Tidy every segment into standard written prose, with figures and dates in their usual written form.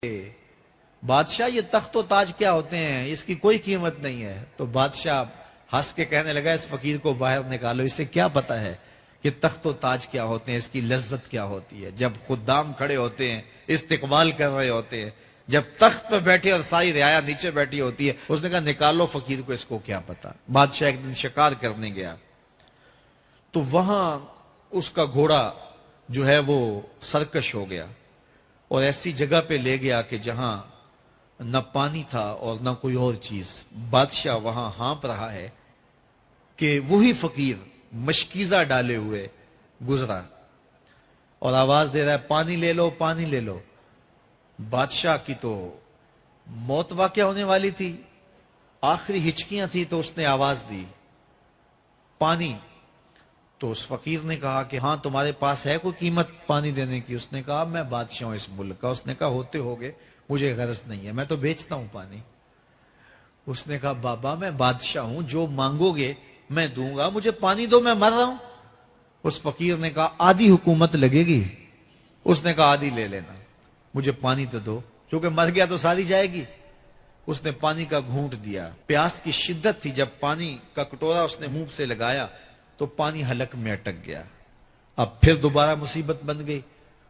بادشاہ یہ تخت و تاج کیا ہوتے ہیں، اس کی کوئی قیمت نہیں ہے۔ تو بادشاہ ہنس کے کہنے لگا اس فقیر کو باہر نکالو، اسے کیا پتا ہے کہ تخت و تاج کیا ہوتے ہیں، اس کی لذت کیا ہوتی ہے۔ جب خدام کھڑے ہوتے ہیں، استقبال کر رہے ہوتے ہیں، جب تخت پہ بیٹھے اور ساری رعایا نیچے بیٹھی ہوتی ہے، اس نے کہا نکالو فقیر کو، اس کو کیا پتا۔ بادشاہ ایک دن شکار کرنے گیا تو وہاں اس کا گھوڑا جو ہے وہ سرکش ہو گیا اور ایسی جگہ پہ لے گیا کہ جہاں نہ پانی تھا اور نہ کوئی اور چیز۔ بادشاہ وہاں ہانپ رہا ہے کہ وہی فقیر مشکیزہ ڈالے ہوئے گزرا اور آواز دے رہا ہے پانی لے لو، پانی لے لو۔ بادشاہ کی تو موت واقع ہونے والی تھی، آخری ہچکیاں تھی، تو اس نے آواز دی پانی۔ تو اس فقیر نے کہا کہ ہاں تمہارے پاس ہے کوئی قیمت پانی دینے کی؟ اس نے کہا میں بادشاہ ہوں اس ملک کا۔ اس نے کہا ہوتے ہوگے، مجھے غرض نہیں ہے، میں تو بیچتا ہوں پانی۔ اس نے کہا بابا میں بادشاہ ہوں، جو مانگو گے میں دوں گا، مجھے پانی دو، میں مر رہا ہوں۔ اس فقیر نے کہا آدھی حکومت لگے گی۔ اس نے کہا آدھی لے لینا، مجھے پانی تو دو، کیونکہ مر گیا تو ساری جائے گی۔ اس نے پانی کا گھونٹ دیا، پیاس کی شدت تھی، جب پانی کا کٹورا اس نے منہ سے لگایا تو پانی حلق میں اٹک گیا۔ اب پھر دوبارہ مصیبت بن گئی۔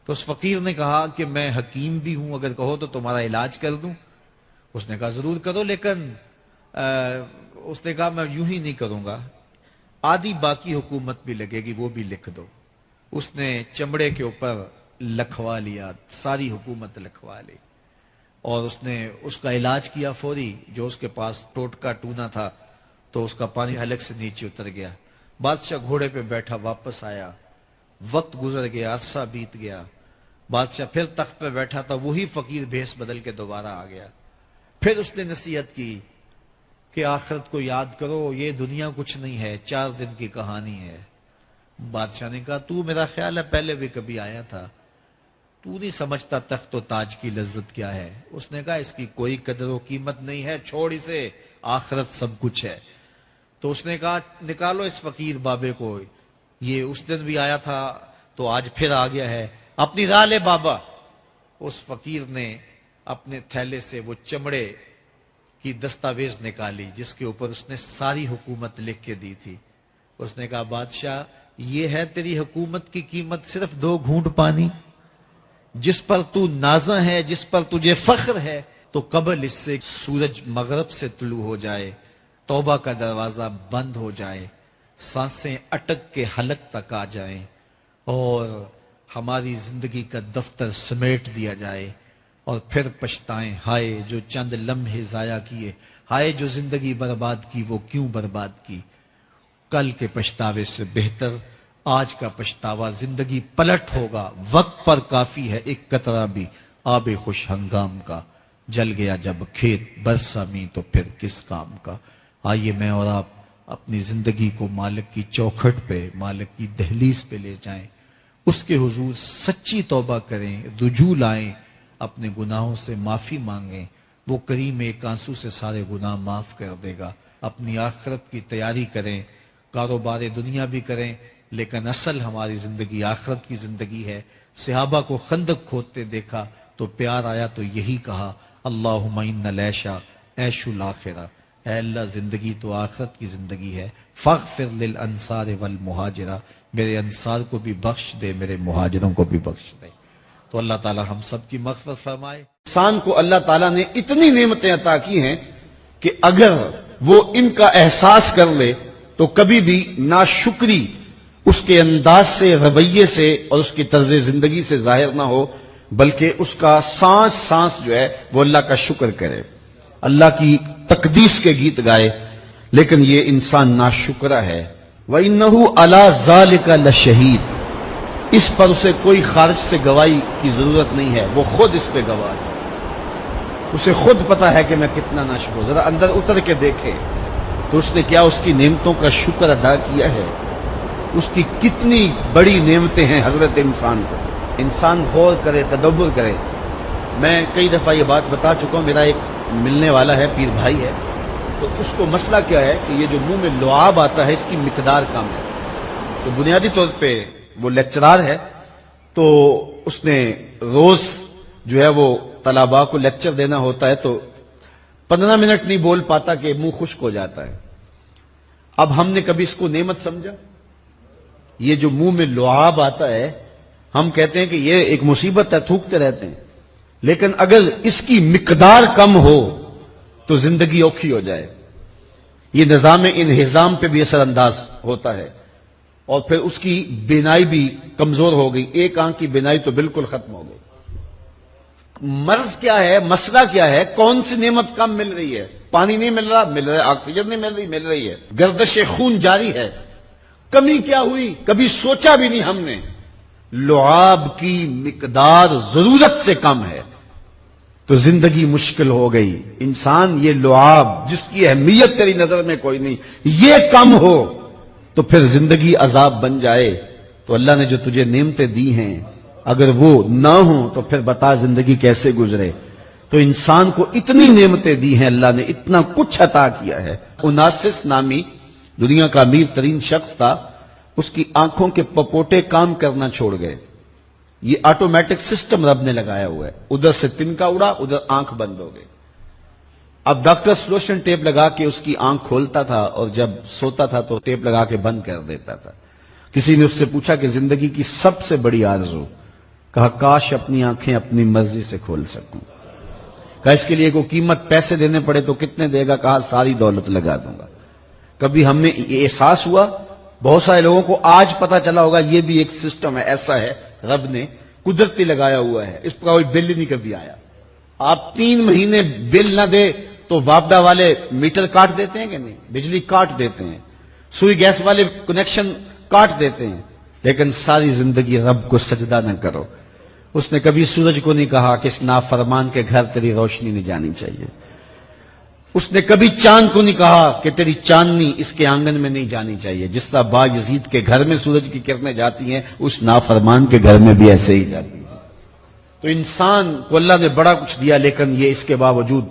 تو اس فقیر نے کہا کہ میں حکیم بھی ہوں، اگر کہو تو تمہارا علاج کر دوں۔ اس نے کہا ضرور کرو، لیکن اس نے کہا میں یوں ہی نہیں کروں گا، آدھی باقی حکومت بھی لگے گی، وہ بھی لکھ دو۔ اس نے چمڑے کے اوپر لکھوا لیا، ساری حکومت لکھوا لی، اور اس نے اس کا علاج کیا فوری۔ جو اس کے پاس ٹوٹکا ٹونا تھا تو اس کا پانی حلق سے نیچے اتر گیا۔ بادشاہ گھوڑے پہ بیٹھا واپس آیا، وقت گزر گیا، عرصہ بیت گیا۔ بادشاہ پھر تخت پہ بیٹھا تھا، وہی فقیر بھیس بدل کے دوبارہ آ گیا۔ پھر اس نے نصیحت کی کہ آخرت کو یاد کرو، یہ دنیا کچھ نہیں ہے، 4 دن کی کہانی ہے۔ بادشاہ نے کہا تو میرا خیال ہے پہلے بھی کبھی آیا تھا، تو نہیں سمجھتا تخت و تاج کی لذت کیا ہے۔ اس نے کہا اس کی کوئی قدر و قیمت نہیں ہے، چھوڑ اسے، آخرت سب کچھ ہے۔ تو اس نے کہا نکالو اس فقیر بابے کو، یہ اس دن بھی آیا تھا تو آج پھر آ گیا ہے، اپنی راہ لے بابا۔ اس فقیر نے اپنے تھیلے سے وہ چمڑے کی دستاویز نکالی جس کے اوپر اس نے ساری حکومت لکھ کے دی تھی۔ اس نے کہا بادشاہ یہ ہے تیری حکومت کی قیمت، صرف 2 گھونٹ پانی، جس پر تو نازاں ہے، جس پر تجھے فخر ہے، تو قبل اس سے سورج مغرب سے طلوع ہو جائے، توبہ کا دروازہ بند ہو جائے، سانسیں اٹک کے حلق تک آ جائیں، اور ہماری زندگی کا دفتر سمیٹ دیا جائے، اور پھر پچھتائیں ہائے جو چند لمحے ضائع کیے، ہائے جو زندگی برباد کی وہ کیوں برباد کی۔ کل کے پچھتاوے سے بہتر آج کا پچھتاوا، زندگی پلٹ ہوگا، وقت پر کافی ہے ایک قطرہ بھی آب خوش ہنگام کا، جل گیا جب کھیت برسا می تو پھر کس کام کا۔ آئیے میں اور آپ اپنی زندگی کو مالک کی چوکھٹ پہ، مالک کی دہلیز پہ لے جائیں، اس کے حضور سچی توبہ کریں، رجوع لائیں، اپنے گناہوں سے معافی مانگیں، وہ کریم ایک آنسو سے سارے گناہ معاف کر دے گا۔ اپنی آخرت کی تیاری کریں، کاروبار دنیا بھی کریں، لیکن اصل ہماری زندگی آخرت کی زندگی ہے۔ صحابہ کو خندق کھودتے دیکھا تو پیار آیا تو یہی کہا اللہم ان العیشہ عیش الاخرہ، اے اللہ زندگی تو آخرت کی زندگی ہے، فاغفر للانصار والمہاجرہ، میرے انصار کو بھی بخش دے، میرے مہاجروں کو بھی بخش دے۔ تو اللہ تعالی ہم سب کی مغفرت فرمائے۔ انسان کو اللہ تعالیٰ نے اتنی نعمتیں عطا کی ہیں کہ اگر وہ ان کا احساس کر لے تو کبھی بھی ناشکری اس کے انداز سے، رویے سے اور اس کی طرز زندگی سے ظاہر نہ ہو، بلکہ اس کا سانس سانس جو ہے وہ اللہ کا شکر کرے، اللہ کی تقدیس کے گیت گائے۔ لیکن یہ انسان ناشکرہ ہے۔ وَإِنَّهُ عَلَى ذَلِكَ لَشَهِيدٌ، اس پر اسے کوئی خارج سے گواہی کی ضرورت نہیں ہے، وہ خود اس پہ گواہ ہے، اسے خود پتا ہے کہ میں کتنا ناشکر ہوں۔ ذرا اندر اتر کے دیکھے تو اس نے کیا اس کی نعمتوں کا شکر ادا کیا ہے، اس کی کتنی بڑی نعمتیں ہیں حضرت انسان کو۔ انسان غور کرے، تدبر کرے۔ میں کئی دفعہ یہ بات بتا چکا ہوں، میرا ایک ملنے والا ہے، پیر بھائی ہے، تو اس کو مسئلہ کیا ہے کہ یہ جو منہ میں لعاب آتا ہے اس کی مقدار کم ہے۔ تو بنیادی طور پہ وہ لیکچرار ہے، تو اس نے روز جو ہے وہ طلباء کو لیکچر دینا ہوتا ہے تو 15 منٹ نہیں بول پاتا کہ منہ خشک ہو جاتا ہے. اب ہم نے کبھی اس کو نعمت سمجھا؟ یہ جو منہ میں لعاب آتا ہے ہم کہتے ہیں کہ یہ ایک مصیبت ہے, تھوکتے رہتے ہیں, لیکن اگر اس کی مقدار کم ہو تو زندگی اوکھی ہو جائے. یہ نظام انہضام پہ بھی اثر انداز ہوتا ہے اور پھر اس کی بینائی بھی کمزور ہو گئی. ایک آنکھ کی بینائی تو بالکل ختم ہو گئی. مرض کیا ہے, مسئلہ کیا ہے, کون سی نعمت کم مل رہی ہے؟ پانی نہیں مل رہا, مل رہا ہے. آکسیجن نہیں مل رہی ہے. گردش خون جاری ہے. کمی کیا ہوئی؟ کبھی سوچا بھی نہیں ہم نے. لعاب کی مقدار ضرورت سے کم ہے تو زندگی مشکل ہو گئی. انسان یہ لعاب جس کی اہمیت تیری نظر میں کوئی نہیں, یہ کم ہو تو پھر زندگی عذاب بن جائے. تو اللہ نے جو تجھے نعمتیں دی ہیں اگر وہ نہ ہوں تو پھر بتا زندگی کیسے گزرے. تو انسان کو اتنی نعمتیں دی ہیں اللہ نے, اتنا کچھ عطا کیا ہے. اوناسس نامی دنیا کا امیر ترین شخص تھا, اس کی آنکھوں کے پپوٹے کام کرنا چھوڑ گئے. یہ آٹومیٹک سسٹم رب نے لگایا ہوا ہے. ادھر سے تنکا اڑا, ادھر آنکھ بند ہو گئی. اب ڈاکٹر سلوشن ٹیپ لگا کے اس کی آنکھ کھولتا تھا اور جب سوتا تھا تو ٹیپ لگا کے بند کر دیتا تھا. کسی نے اس سے پوچھا کہ زندگی کی سب سے بڑی آرزو, کہا کاش اپنی آنکھیں اپنی مرضی سے کھول سکوں. کہا اس کے لیے کوئی قیمت پیسے دینے پڑے تو کتنے دے گا؟ کہا ساری دولت لگا دوں گا. کبھی ہمیں یہ احساس ہوا؟ بہت سارے لوگوں کو آج پتا چلا ہوگا یہ بھی ایک سسٹم ہے, ایسا ہے رب نے قدرتی لگایا ہوا ہے. اس پر کوئی بل ہی نہیں کبھی آیا. آپ 3 مہینے بل نہ دے تو وابڈا والے میٹر کاٹ دیتے ہیں کہ نہیں؟ بجلی کاٹ دیتے ہیں, سوئی گیس والے کنیکشن کاٹ دیتے ہیں. لیکن ساری زندگی رب کو سجدہ نہ کرو. اس نے کبھی سورج کو نہیں کہا کہ اس نافرمان کے گھر تیری روشنی نہیں جانی چاہیے. اس نے کبھی چاند کو نہیں کہا کہ تیری چاندنی اس کے آنگن میں نہیں جانی چاہیے. جس طرح با یزید کے گھر میں سورج کی کرنیں جاتی ہیں اس نافرمان کے گھر میں بھی ایسے ہی جاتی ہیں. تو انسان کو اللہ نے بڑا کچھ دیا لیکن یہ اس کے باوجود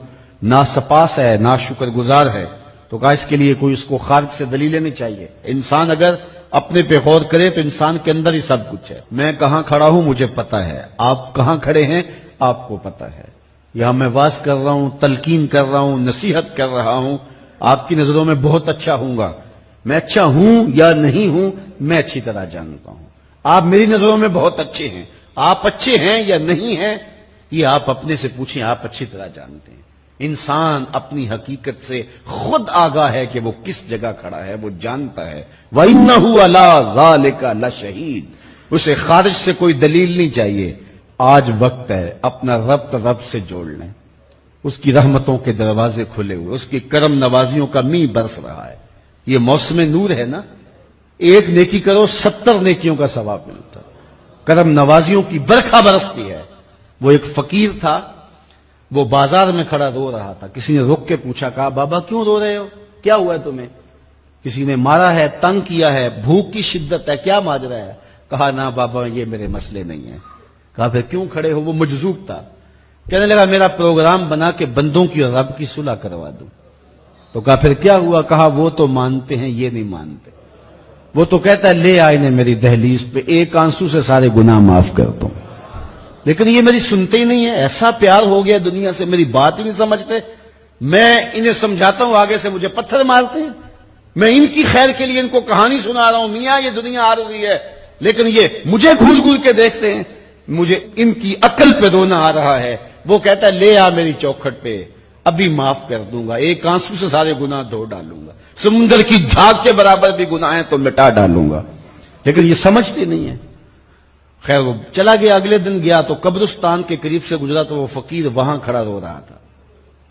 ناسپاس ہے, ناشکر گزار ہے. تو کہا اس کے لیے کوئی اس کو خارج سے دلیل نہیں چاہیے. انسان اگر اپنے پہ غور کرے تو انسان کے اندر ہی سب کچھ ہے. میں کہاں کھڑا ہوں مجھے پتا ہے, آپ کہاں کھڑے ہیں آپ کو پتا ہے. یہاں میں واز کر رہا ہوں, تلقین کر رہا ہوں, نصیحت کر رہا ہوں, آپ کی نظروں میں بہت اچھا ہوں گا. میں اچھا ہوں یا نہیں ہوں میں اچھی طرح جانتا ہوں. آپ میری نظروں میں بہت اچھے ہیں, آپ اچھے ہیں یا نہیں ہیں یہ آپ اپنے سے پوچھیں, آپ اچھی طرح جانتے ہیں. انسان اپنی حقیقت سے خود آگاہ ہے کہ وہ کس جگہ کھڑا ہے, وہ جانتا ہے. وَإِنَّهُ عَلَىٰ ذَلِكَ لَشَهِيدٌ. اسے خارج سے کوئی دلیل نہیں چاہیے. آج وقت ہے اپنا رب سے جوڑ لیں. اس کی رحمتوں کے دروازے کھلے ہوئے, اس کی کرم نوازیوں کا می برس رہا ہے. یہ موسم نور ہے نا, ایک نیکی کرو 70 نیکیوں کا ثواب ملتا. کرم نوازیوں کی برکھا برستی ہے. وہ ایک فقیر تھا, وہ بازار میں کھڑا رو رہا تھا. کسی نے رک کے پوچھا, کہا بابا کیوں رو رہے ہو, کیا ہوا ہے تمہیں؟ کسی نے مارا ہے, تنگ کیا ہے, بھوک کی شدت ہے, کیا ماجرا ہے؟ کہا نہ بابا یہ میرے مسئلے نہیں ہیں. کہا پھر کیوں کھڑے ہو؟ وہ مجذوب تھا. کہنے لگا میرا پروگرام بنا کہ بندوں کی اور رب کی صلح کروا دوں. تو کہا پھر کیا ہوا؟ کہا وہ تو مانتے ہیں یہ نہیں مانتے. وہ تو کہتا ہے لے آئے نے میری دہلیز پہ, ایک آنسو سے سارے گناہ معاف کر دوں, لیکن یہ میری سنتے ہی نہیں ہے. ایسا پیار ہو گیا دنیا سے, میری بات ہی نہیں سمجھتے. میں انہیں سمجھاتا ہوں آگے سے مجھے پتھر مارتے ہیں. میں ان کی خیر کے لیے ان کو کہانی سنا رہا ہوں, میاں یہ دنیا عارضی ہے, لیکن یہ مجھے گھول گھول کے دیکھتے ہیں. مجھے ان کی عقل پہ رونا آ رہا ہے. وہ کہتا ہے لے آ میری چوکھٹ پہ, ابھی معاف کر دوں گا, ایک آنسو سے سارے گناہ دھو ڈالوں گا, سمندر کی جھاگ کے برابر بھی گناہ ہیں تو مٹا ڈالوں گا. لیکن یہ سمجھتے نہیں ہیں. خیر وہ چلا گیا. اگلے دن گیا تو قبرستان کے قریب سے گزرا تو وہ فقیر وہاں کھڑا رو رہا تھا.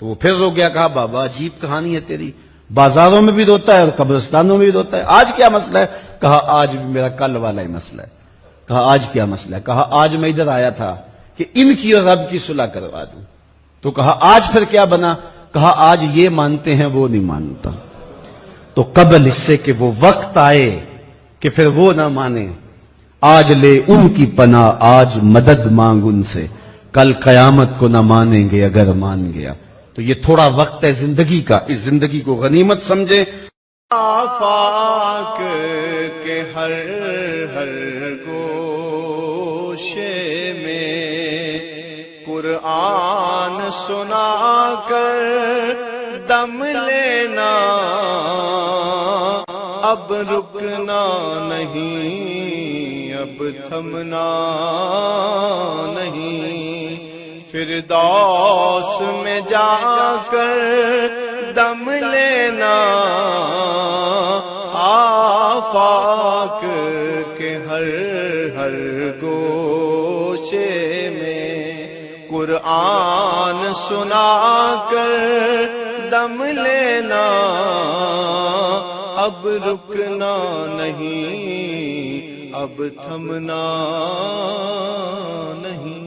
تو وہ پھر رو گیا. کہا بابا عجیب کہانی ہے تیری, بازاروں میں بھی روتا ہے اور قبرستانوں میں بھی روتا ہے, آج کیا مسئلہ ہے؟ کہا آج بھی میرا کل والا ہی مسئلہ ہے. کہا آج کیا مسئلہ ہے؟ کہا آج میں ادھر آیا تھا کہ ان کی اور رب کی صلح کروا دوں. تو کہا آج پھر کیا بنا؟ کہا آج یہ مانتے ہیں وہ نہیں مانتا. تو قبل اس سے کہ وہ وقت آئے کہ پھر وہ نہ مانے, آج لے ان کی پناہ, آج مدد مانگ ان سے, کل قیامت کو نہ مانیں گے اگر مان گیا. تو یہ تھوڑا وقت ہے زندگی کا, اس زندگی کو غنیمت سمجھے. آفاق کے ہر گوشے میں قرآن سنا کر دم لینا، اب رکنا نہیں، اب تھمنا نہیں، فردوس میں جا کر دم لینا، آفاق کے ہر ہر گوشے میں قرآن سنا کر دم لینا، اب رکنا نہیں، اب تھمنا نہیں۔